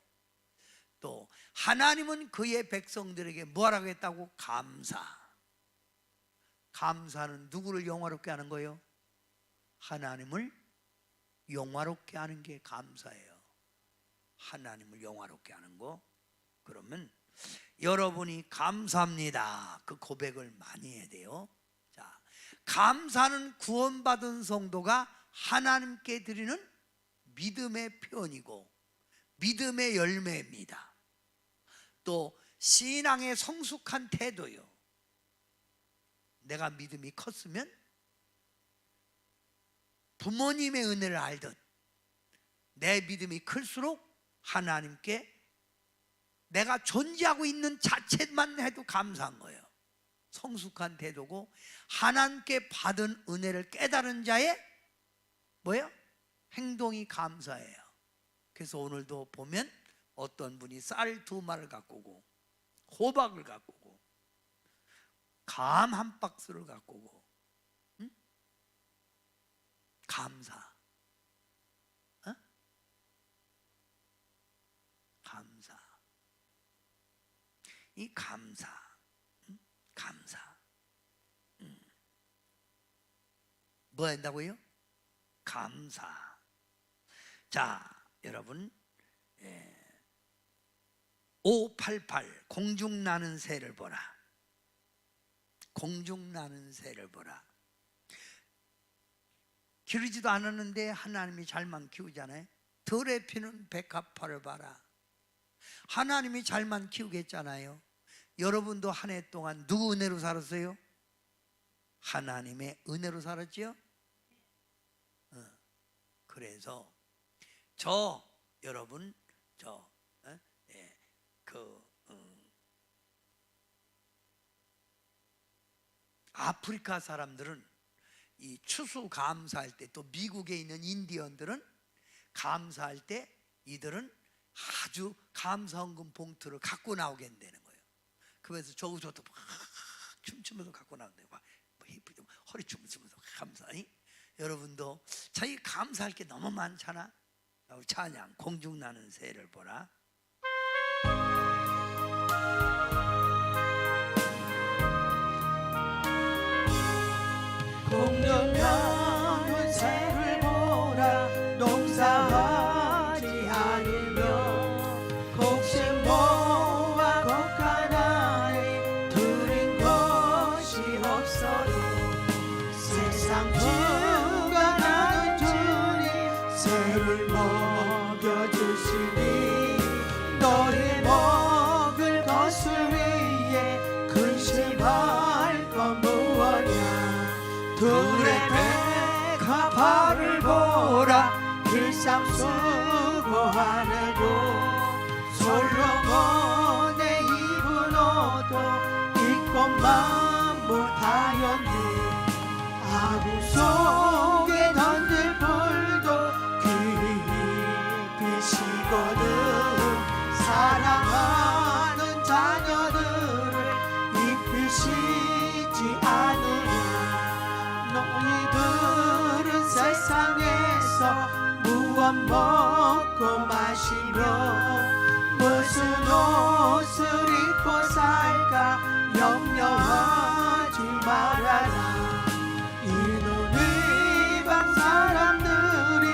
또 하나님은 그의 백성들에게 뭐하라고 했다고? 감사. 감사는 누구를 영화롭게 하는 거예요? 하나님을 영화롭게 하는 게 감사예요. 하나님을 영화롭게 하는 거. 그러면 여러분이 감사합니다, 그 고백을 많이 해야 돼요. 자, 감사는 구원받은 성도가 하나님께 드리는 믿음의 표현이고 믿음의 열매입니다. 또 신앙의 성숙한 태도요. 내가 믿음이 컸으면 부모님의 은혜를 알듯 내 믿음이 클수록 하나님께 내가 존재하고 있는 자체만 해도 감사한 거예요. 성숙한 태도고 하나님께 받은 은혜를 깨달은 자의 뭐예요? 행동이 감사해요. 그래서 오늘도 보면 어떤 분이 쌀 2마리를 갖고 오고 호박을 갖고 오고 감 1박스를 갖고 오고, 응? 감사. 어? 감사. 이 감사. 응? 감사. 뭐 한다고요? 감사. 자, 여러분, 588 공중 나는 새를 보라. 공중 나는 새를 보라. 기르지도 않았는데 하나님이 잘만 키우잖아요. 들의 피는 백합화를 봐라. 하나님이 잘만 키우겠잖아요. 여러분도 한 해 동안 누구 은혜로 살았어요? 하나님의 은혜로 살았지요? 그래서 여러분 아프리카 사람들은 이 추수 감사할 때, 또 미국에 있는 인디언들은 감사할 때 이들은 아주 감사헌금 봉투를 갖고 나오게 된다는 거예요. 그래서 저것도 막 춤추면서 갖고 나온대요. 막 허리 춤추면서 감사히. 여러분도 자기 감사할 게 너무 많잖아. 찬양 공중나는 새를 보라. 공중나는 새를 보라. 농사하지 않으며 곡식모와 곡간아에 들인 것이 없어도 세상 주가 나는 주님 새를 먹여주시니 너희 먹을 것을 위해 근심할 건 무엇냐. 들의 백합화를 보라. 일상 수고하네도 솔로몬의 입은 옷도 입고만 못하였네. 아구 속에 던질 불도 깊이 식거든. 사랑하는 자녀들을 입히시지 않으랴. 너희들은 세상에서 무엇 먹고 마시며 무슨 옷을 입고 살까 염려하지 말아라. 이는 이방 사람들이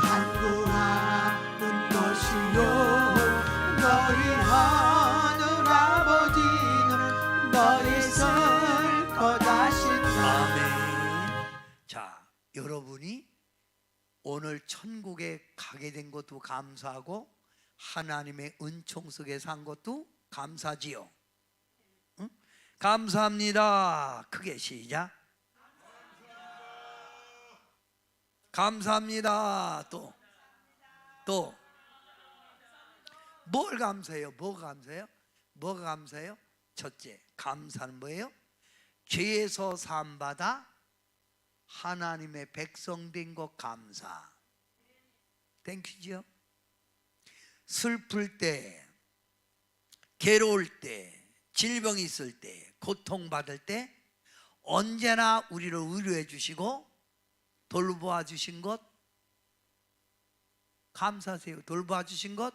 간구하는 것이요 너희 하늘 아버지는 너희 쓸 것하신다. 아멘. 자, 여러분이 오늘 천국에 가게 된 것도 감사하고 하나님의 은총 속에 산 것도 감사지요. 응? 감사합니다. 크게 시작. 감사합니다. 또 뭘 감사해요? 뭐가 감사해요? 뭐가 감사해요? 첫째, 감사는 뭐예요? 죄에서 사함받아 하나님의 백성 된 것 감사. 땡큐지요? 슬플 때, 괴로울 때, 질병이 있을 때, 고통받을 때 언제나 우리를 위로해 주시고 돌보아 주신 것 감사하세요. 돌보아 주신 것,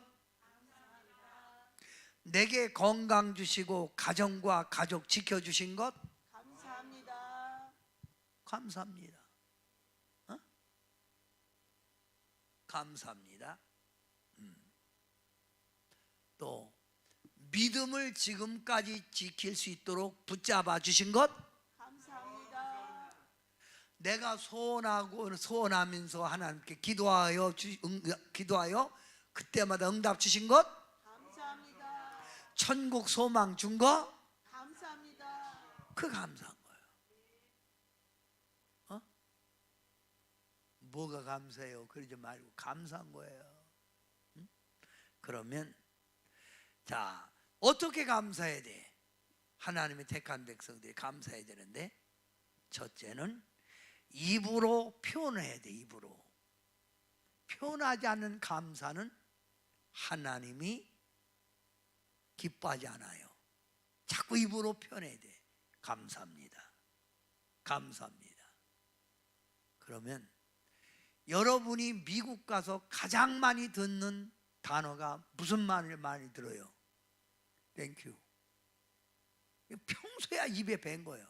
내게 건강 주시고 가정과 가족 지켜주신 것 감사합니다. 감사합니다. 감사합니다. 또 믿음을 지금까지 지킬 수 있도록 붙잡아 주신 것 감사합니다. 내가 소원하면서 하나님께 기도하여 그때마다 응답 주신 것, 감사합니다. 천국 소망 준 거, 감사합니다. 그 감사한 거예요. 뭐가 감사해요? 그러지 말고 감사한 거예요. 응? 그러면 자, 어떻게 감사해야 돼? 하나님의 택한 백성들이 감사해야 되는데, 첫째는 입으로 표현해야 돼. 입으로 표현하지 않는 감사는 하나님이 기뻐하지 않아요. 자꾸 입으로 표현해야 돼. 감사합니다. 감사합니다. 그러면 여러분이 미국 가서 가장 많이 듣는 단어가 무슨 말을 많이 들어요? 땡큐. 평소야 입에 밴 거예요.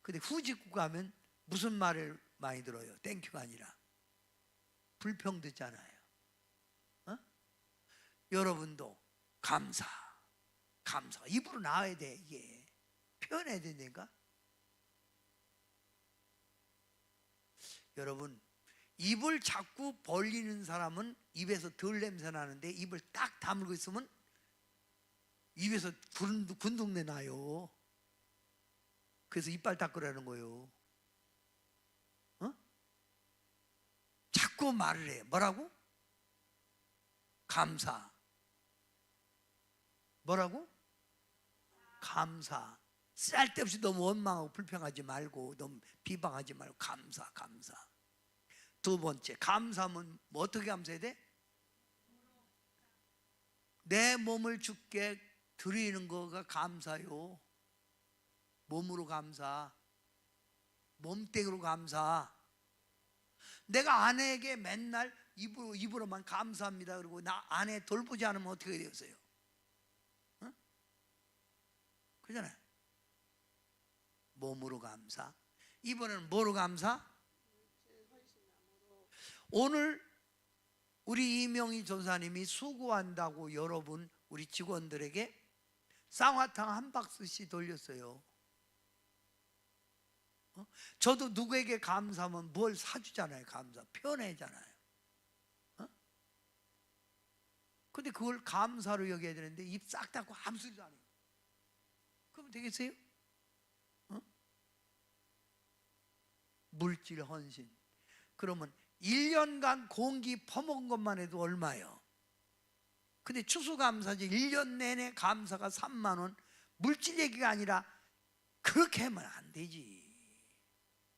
근데 후직국 가면 무슨 말을 많이 들어요? 땡큐가 아니라 불평 듣잖아요. 여러분도 감사 입으로 나와야 돼. 이게 표현해야 된다니까. 여러분, 입을 자꾸 벌리는 사람은 입에서 덜 냄새 나는데 입을 딱 다물고 있으면 입에서 군동내 나요. 그래서 이빨 닦으라는 거예요. 어? 자꾸 말을 해. 뭐라고? 감사. 뭐라고? 감사. 쓸데없이 너무 원망하고 불평하지 말고 너무 비방하지 말고 감사. 두 번째, 감사하면 뭐 어떻게 감사해야 돼? 내 몸을 주께 드리는 거가 감사요. 몸으로 감사, 몸뚱이로 감사. 내가 아내에게 맨날 입으로만 감사합니다 그러고 나 아내 돌보지 않으면 어떻게 되겠어요? 어? 그러잖아요. 몸으로 감사. 이번에는 뭐로 감사? 오늘 우리 이명희 전사님이 수고한다고 여러분 우리 직원들에게 쌍화탕 한 박스씩 돌렸어요. 저도 누구에게 감사하면 뭘 사주잖아요. 감사 표현하잖아요. 근데 그걸 감사로 여겨야 되는데 입 싹 닫고 아무 소리도 안 해요. 그러면 되겠어요? 물질 헌신. 그러면 1년간 공기 퍼먹은 것만 해도 얼마예요? 근데 추수감사제 1년 내내 감사가 3만 원. 물질 얘기가 아니라 그렇게 하면 안 되지.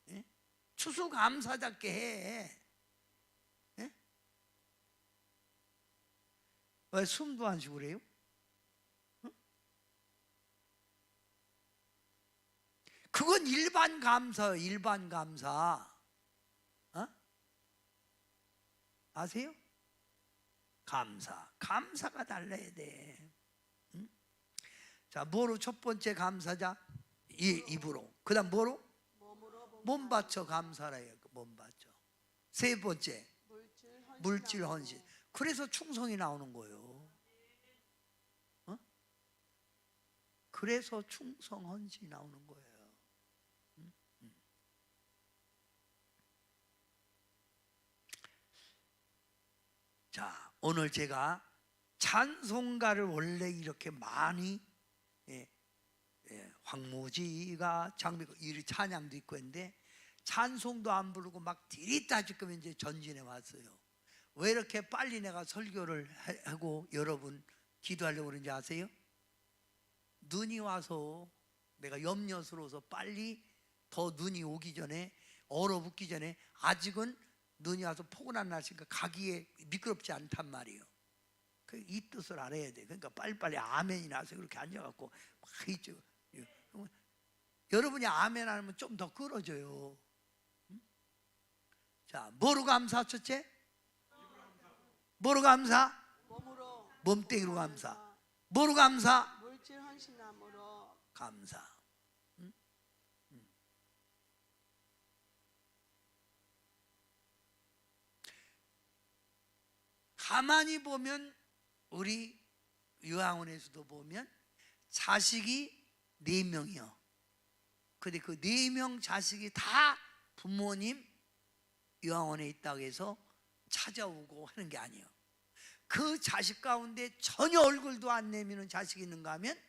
예? 추수감사답게 해. 예? 왜 숨도 안 쉬고 그래요? 그건 일반 감사예요. 일반 감사. 아세요? 감사가 달라야 돼. 응? 자, 뭐로 첫 번째 감사자? 입으로. 그 다음 뭐로? 몸 바쳐 감사라 해요. 몸 바쳐. 세 번째 물질 헌신. 그래서 충성이 나오는 거예요. 그래서 충성 헌신이 나오는 거예요. 자, 오늘 제가 찬송가를 원래 이렇게 많이 황무지가 장미고 이 찬양도 있고 했는데 찬송도 안 부르고 막 디리따지끔 이제 전진해 왔어요. 왜 이렇게 빨리 내가 설교를 하고 여러분 기도하려고 그런지 아세요? 눈이 와서 내가 염려스러워서 빨리 더 눈이 오기 전에 얼어붙기 전에 아직은 눈이 와서 포근한 날씨니까 가기에 미끄럽지 않단 말이에요. 이 뜻을 알아야 돼. 그러니까 빨리빨리 아멘이 나서 그렇게 앉아갖고 막 있죠. 여러분이 아멘 안 하면 좀 더 끌어져요. 자, 뭐로 감사? 첫째? 뭐로 감사? 몸뚱이로 감사. 뭐로 감사? 물질 헌신함으로 감사. 가만히 보면 우리 요양원에서도 보면 자식이 4명이요. 근데 그 4명 자식이 다 부모님 요양원에 있다고 해서 찾아오고 하는 게 아니에요. 그 자식 가운데 전혀 얼굴도 안 내미는 자식이 있는가 하면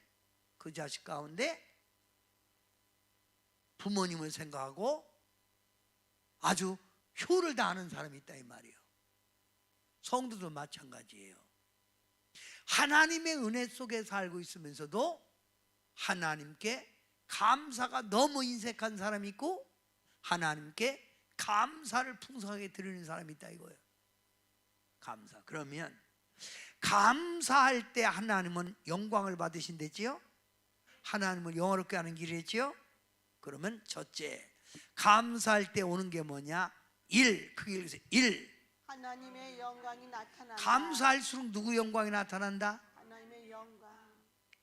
그 자식 가운데 부모님을 생각하고 아주 효를 다하는 사람이 있다 이 말이에요. 성도도 마찬가지예요. 하나님의 은혜 속에 살고 있으면서도 하나님께 감사가 너무 인색한 사람이 있고 하나님께 감사를 풍성하게 드리는 사람이 있다 이거예요. 감사. 그러면 감사할 때 하나님은 영광을 받으신댔지요? 하나님을 영화롭게 하는 길이랬지요? 그러면 첫째, 감사할 때 오는 게 뭐냐? 크게 읽으세요. 하나님의 영광이 나타난다. 감사할수록 누구 영광이 나타난다? 하나님의 영광.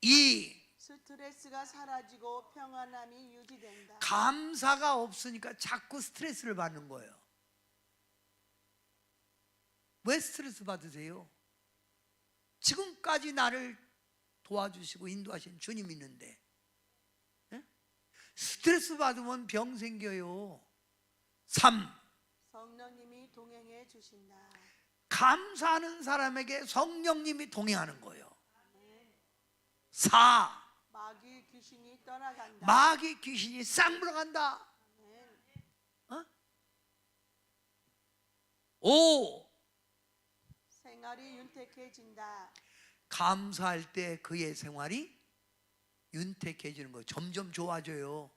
2. 스트레스가 사라지고 평안함이 유지된다. 감사가 없으니까 자꾸 스트레스를 받는 거예요. 왜 스트레스 받으세요? 지금까지 나를 도와주시고 인도하신 주님 있는데 스트레스 받으면 병 생겨요. 3. 성령님이 동행해 주신다. 감사하는 사람에게 성령님이 동행하는 거예요. 4. 마귀 귀신이 떠나간다. 마귀 귀신이 싹 물러간다. 아멘. 5. 생활이 윤택해진다. 감사할 때 그의 생활이 윤택해지는 거예요. 점점 좋아져요.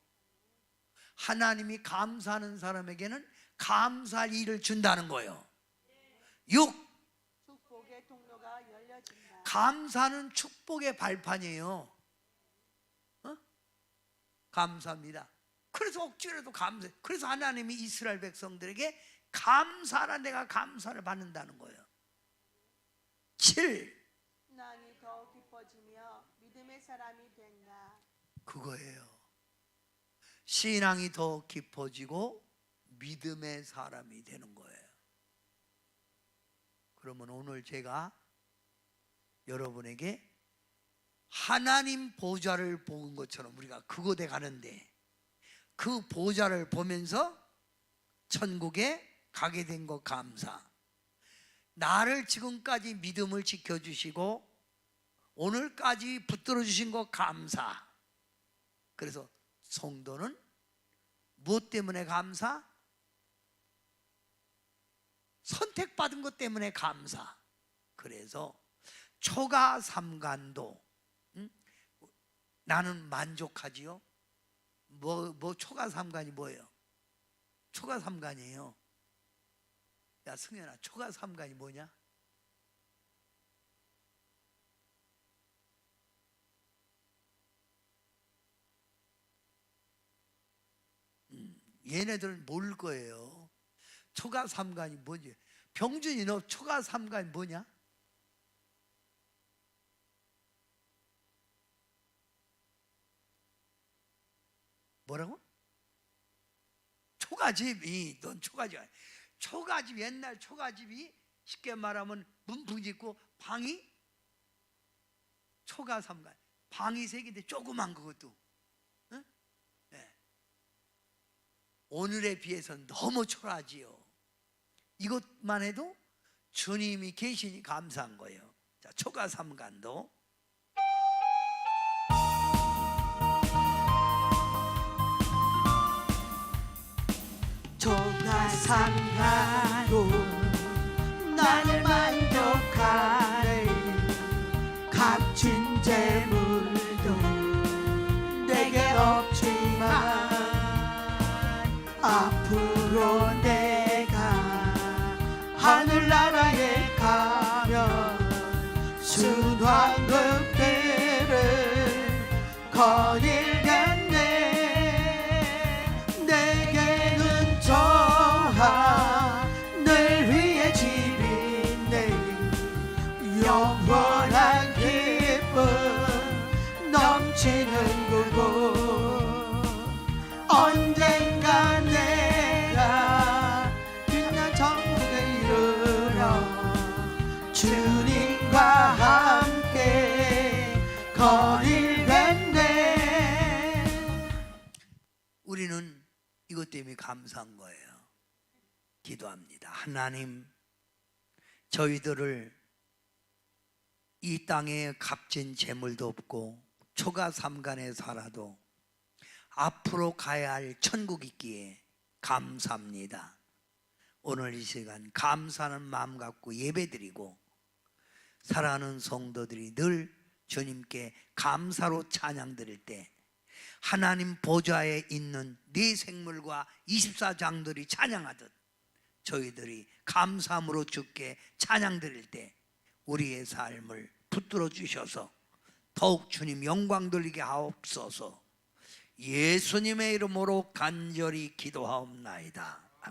하나님이 감사하는 사람에게는 감사할 일을 준다는 거예요. 6. 축복의 통로가 열려진다. 감사는 축복의 발판이에요. 감사합니다. 그래서 억지로도 감사해. 그래서 하나님이 이스라엘 백성들에게 감사하라, 내가 감사를 받는다는 거예요. 7. 신앙이 더 깊어지며 믿음의 사람이 된다. 그거예요. 신앙이 더 깊어지고 믿음의 사람이 되는 거예요. 그러면 오늘 제가 여러분에게 하나님 보좌를 본 것처럼 우리가 그곳에 가는데 그 보좌를 보면서 천국에 가게 된 것 감사, 나를 지금까지 믿음을 지켜주시고 오늘까지 붙들어 주신 것 감사. 그래서 성도는 무엇 때문에 감사? 선택받은 것 때문에 감사. 그래서 초가 삼간도, 나는 만족하지요. 뭐 초가 삼간이 뭐예요? 초가 삼간이에요. 야 승현아, 초가 삼간이 뭐냐? 얘네들은 모를 거예요. 초가 삼간이 뭐지? 병준이 너 초가 삼간이 뭐냐? 뭐라고? 초가집이, 넌 초가집 아니야. 초가집, 옛날 초가집이 쉽게 말하면 문풍 짓고 방이 초가 삼간, 방이 3개인데 조그만 그것도, 응? 네. 오늘에 비해서는 너무 초라하지요. 이것만 해도 주님이 계시니 감사한 거예요. 자, 초가 삼간도. 초가 삼간도 나를 만족하네. 값진 재물도 내게 없지만 앞으로 내가 하늘나라에 가면 순환급대를 거닐겠네. 내게는 저 하늘 위에 집이 있네. 영원한 기쁨 넘치는 그곳. 언젠가 내가 빛난 천국에 이르러 주님과 함께 거닐겠네. 우리는 이것 때문에 감사한 거예요. 기도합니다. 하나님, 저희들을 이 땅에 값진 재물도 없고 초가 삼간에 살아도 앞으로 가야 할 천국 있기에 감사합니다. 오늘 이 시간 감사하는 마음 갖고 예배드리고 사랑하는 성도들이 늘 주님께 감사로 찬양 드릴 때 하나님 보좌에 있는 네 생물과 24장들이 찬양하듯 저희들이 감사함으로 주께 찬양 드릴 때 우리의 삶을 붙들어 주셔서 더욱 주님 영광 돌리게 하옵소서. 예수님의 이름으로 간절히 기도하옵나이다.